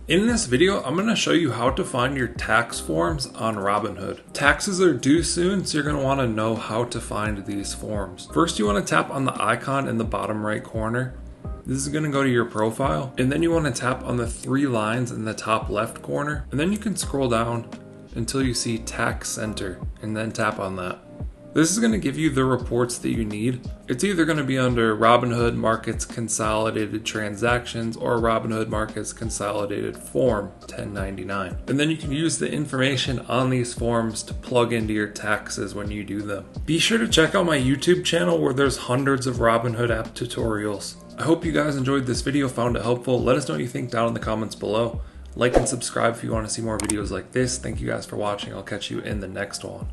In this video, I'm going to show you how to find your tax forms on Robinhood. Taxes are due soon, so you're going to want to know how to find these forms. First, you want to tap on the icon in the bottom right corner. This is going to go to your profile, and then you want to tap on the three lines in the top left corner, and then you can scroll down until you see Tax Center, and then tap on that. This is going to give you the reports that you need. It's either going to be under Robinhood Markets Consolidated Transactions or Robinhood Markets Consolidated Form 1099. And then you can use the information on these forms to plug into your taxes when you do them. Be sure to check out my YouTube channel where there's hundreds of Robinhood app tutorials. I hope you guys enjoyed this video, found it helpful. Let us know what you think down in the comments below. Like and subscribe if you want to see more videos like this. Thank you guys for watching. I'll catch you in the next one.